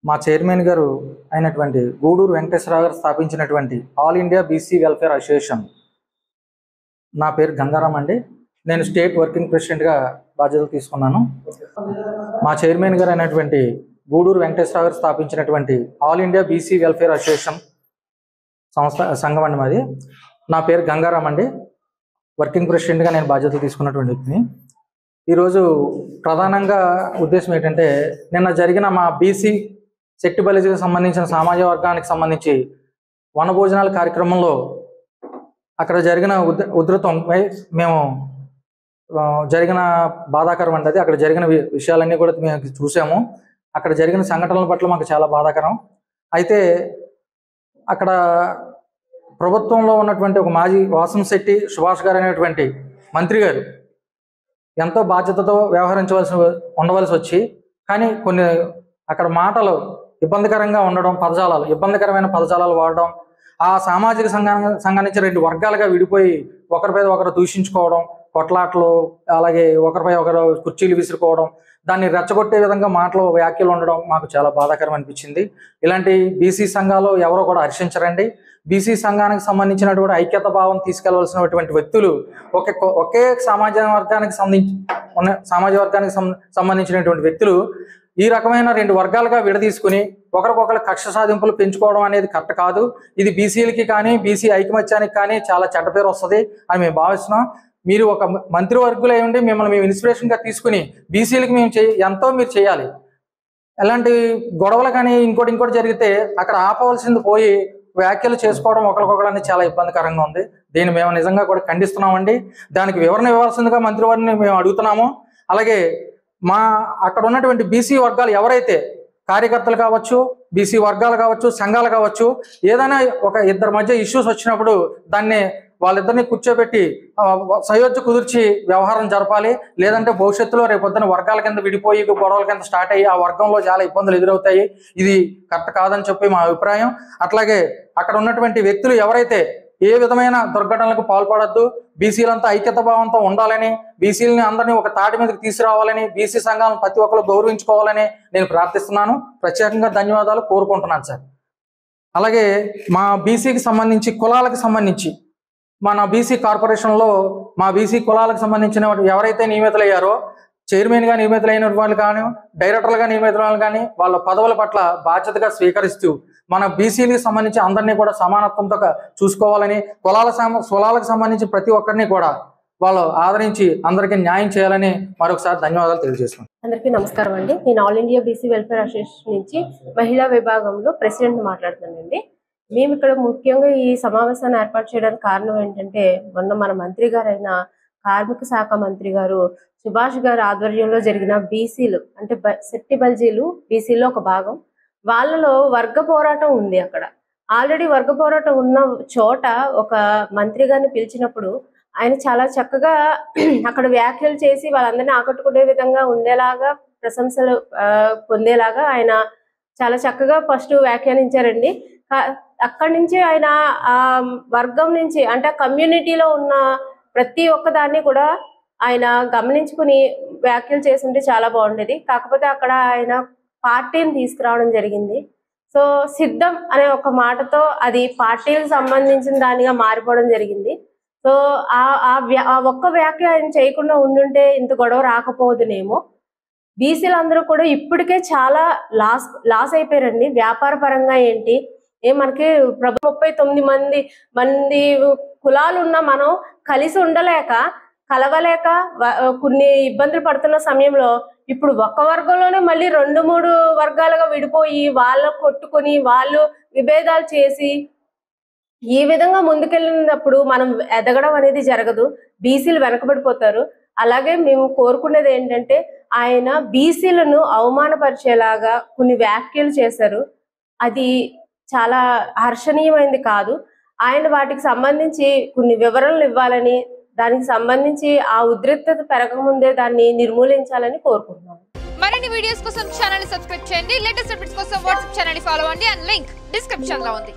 మా చైర్మన్ గారు అయినటువంటి గూడూరు వెంకటేశ్వరరావు గారు స్థాపించినటువంటి all India BC welfare association. నా పేరు గంగారాం అండి. నేను స్టేట్ వర్కింగ్ ప్రెసిడెంట్గా బాధ్యతలు తీసుకున్నాను. మా చైర్మన్ గారు అయినటువంటి గూడూరు వెంకటేశ్వరరావు గారు స్థాపించినటువంటి all India BC welfare association సంఘం అండి మాది. నా పేరు గంగారాం అండి. వర్కింగ్ ప్రెసిడెంట్గా నేను బాధ్యతలు తీసుకున్నటువంటి వ్యక్తిని. ఈరోజు ప్రధానంగా ఉద్దేశం ఏంటంటే, నిన్న జరిగిన మా బీసీ శక్తి బలిజీకి సంబంధించిన సామాజిక వర్గానికి సంబంధించి వనభోజనాల కార్యక్రమంలో అక్కడ జరిగిన ఉధృతంపై మేము జరిగిన బాధాకరం అంటే అది అక్కడ జరిగిన విషయాలన్నీ కూడా మేము చూసాము. అక్కడ జరిగిన సంఘటనల పట్ల మాకు చాలా బాధాకరం. అయితే అక్కడ ప్రభుత్వంలో ఉన్నటువంటి ఒక మాజీ వాసంశెట్టి సుభాష్ గారు అనేటువంటి మంత్రి గారు ఎంతో బాధ్యతతో ఉండవలసి వచ్చి, కానీ కొన్ని అక్కడ మాటలు ఇబ్బందికరంగా ఉండడం, ఇబ్బందికరమైన పదజాలాలు వాడడం, ఆ సామాజిక సంఘానికి రెండు వర్గాలుగా విడిపోయి ఒకరిపై ఒకరు దూషించుకోవడం, కొట్లాట్లు, అలాగే ఒకరిపై ఒకరు కుర్చీలు విసురుకోవడం, దాన్ని రెచ్చగొట్టే విధంగా వ్యాఖ్యలు ఉండడం మాకు చాలా బాధాకరం అనిపించింది. ఇలాంటి బీసీ సంఘాలు ఎవరో కూడా హర్షించరండి. బీసీ సంఘానికి సంబంధించినటువంటి ఐక్యత భావం తీసుకెళ్లవలసినటువంటి వ్యక్తులు ఒకే సామాజిక వర్గానికి సంబంధించినటువంటి వ్యక్తులు ఈ రకమైన రెండు వర్గాలుగా విడదీసుకుని ఒకరికొకరు కక్ష సాధింపులు పెంచుకోవడం అనేది కరెక్ట్ కాదు. ఇది బీసీలకి కానీ బీసీ ఐకమత్యానికి కానీ చాలా చెడ్డ పేరు వస్తుంది అని మేము భావిస్తున్నాం. మీరు ఒక మంత్రివర్గులు అయి ఉండి మిమ్మల్ని మేము ఇన్స్పిరేషన్గా తీసుకుని బీసీలకి మేము ఎంతో మీరు చేయాలి. ఎలాంటి గొడవలు కానీ ఇంకోటి జరిగితే అక్కడ ఆపవలసింది పోయి వ్యాఖ్యలు చేసుకోవడం ఒకరికొకరు అనేది చాలా ఇబ్బందికరంగా ఉంది. దీన్ని మేము నిజంగా కూడా ఖండిస్తున్నామండి. దానికి వివరణ ఇవ్వాల్సిందిగా మంత్రివారిని మేము అడుగుతున్నాము. అలాగే అక్కడ ఉన్నటువంటి బీసీ వర్గాలు ఎవరైతే కార్యకర్తలు కావచ్చు, బీసీ వర్గాలు కావచ్చు, సంఘాలు కావచ్చు, ఏదైనా ఒక ఇద్దరి మధ్య ఇష్యూస్ వచ్చినప్పుడు దాన్ని వాళ్ళిద్దరిని కూర్చోబెట్టి సయోధ్య కుదిర్చి వ్యవహారం జరపాలి. లేదంటే భవిష్యత్తులో రేపొద్దున వర్గాల కింద విడిపోయి గొడవల కింద స్టార్ట్ అయ్యి ఆ వర్గంలో చాలా ఇబ్బందులు ఎదురవుతాయి. ఇది కరెక్ట్ కాదని చెప్పి మా అభిప్రాయం. అట్లాగే అక్కడ ఉన్నటువంటి వ్యక్తులు ఎవరైతే ఏ విధమైన దుర్ఘటనలకు పాల్పడద్దు, బీసీలంతా ఐక్యత భావంతో ఉండాలని, బీసీలని అందరినీ ఒక తాటి మీదకి తీసుకురావాలని, బీసీ సంఘాలను ప్రతి ఒక్కరు గౌరవించుకోవాలని నేను ప్రార్థిస్తున్నాను. ప్రత్యేకంగా ధన్యవాదాలు కోరుకుంటున్నాను సార్. అలాగే మా బీసీకి సంబంధించి కులాలకు సంబంధించి మన బీసీ కార్పొరేషన్లో మా బీసీ కులాలకు సంబంధించిన ఎవరైతే నియమితులయ్యారో, చైర్మన్గా నియమితులైన వాళ్ళు కానీ, డైరెక్టర్లుగా నియమితుల వాళ్ళు కానీ, వాళ్ళ పదవుల పట్ల బాధ్యతగా స్వీకరిస్తూ మన బీసీలకు సంబంధించి అందరినీ కూడా సమానత్వంతో చూసుకోవాలని, కులాలకు సంబంధించి ప్రతి ఒక్కరిని కూడా వాళ్ళు ఆదరించి అందరికీ న్యాయం చేయాలని మరొకసారి ధన్యవాదాలు తెలియజేస్తున్నాను. అందరికీ నమస్కారం అండి. నేను all India BC welfare association నుంచి మహిళా విభాగంలో ప్రెసిడెంట్ మాట్లాడుతున్నానండి. మేము ఇక్కడ ముఖ్యంగా ఈ సమావేశాన్ని ఏర్పాటు చేయడానికి కారణం ఏంటంటే, మొన్న మన మంత్రి గారైన కార్మిక శాఖ మంత్రి గారు సుభాష్ గారి ఆధ్వర్యంలో జరిగిన బీసీలు అంటే శెట్టి బల్జీలు బీసీలో ఒక భాగం, వాళ్ళలో వర్గ పోరాటం ఉంది. అక్కడ ఆల్రెడీ వర్గ పోరాటం ఉన్న చోట ఒక మంత్రి గారిని పిలిచినప్పుడు ఆయన చాలా చక్కగా అక్కడ వ్యాఖ్యలు చేసి వాళ్ళందరినీ ఆకట్టుకునే విధంగా ఉండేలాగా, ప్రశంసలు పొందేలాగా ఆయన చాలా చక్కగా ఫస్ట్ వ్యాఖ్యానించారండి. అక్కడి నుంచి ఆయన ఆ వర్గం నుంచి అంటే కమ్యూనిటీలో ఉన్న ప్రతి ఒక్కదాన్ని కూడా ఆయన గమనించుకుని వ్యాఖ్యలు చేస్తుంటే చాలా బాగుండేది. కాకపోతే అక్కడ ఆయన పార్టీని తీసుకురావడం జరిగింది. సో సిద్ధం అనే ఒక మాటతో అది పార్టీలకు సంబంధించిన దానిగా మారిపోవడం జరిగింది. సో ఆ ఒక్క వ్యాఖ్య ఆయన చేయకుండా ఉండుంటే ఇంత గొడవ రాకపోదునేమో. బీసీలందరూ కూడా ఇప్పటికే చాలా లాస్ అయిపోయారండి. వ్యాపార పరంగా ఏంటి, మనకి 39 మంది కులాలు ఉన్న మనం కలిసి ఉండలేక, కలవలేక కొన్ని ఇబ్బందులు పడుతున్న సమయంలో ఇప్పుడు ఒక్క వర్గంలోనే మళ్ళీ 2-3 వర్గాలుగా విడిపోయి వాళ్ళు కొట్టుకొని వాళ్ళు విభేదాలు చేసి ఈ విధంగా ముందుకెళ్ళినప్పుడు మనం ఎదగడం అనేది జరగదు. బీసీలు వెనకబడిపోతారు. అలాగే మేము కోరుకునేది ఏంటంటే, ఆయన బీసీలను అవమానపరిచేలాగా కొన్ని వ్యాఖ్యలు చేశారు. అది చాలా హర్షణీయమైనది కాదు. ఆయన వాటికి సంబంధించి కొన్ని వివరణలు ఇవ్వాలని, దానికి సంబంధించి ఆ ఉద్రిక్తత పెరగకముందే దాన్ని నిర్మూలించాలని కోరుకుంటున్నాను. మరిన్ని వీడియోస్ కోసం ఛానల్ ని సబ్స్క్రైబ్ చేయండి. లేటెస్ట్ అప్డేట్స్ కోసం వాట్సాప్ ఛానల్ ని ఫాలో అవ్వండి. అండ్ లింక్ డిస్క్రిప్షన్ లో ఉంది.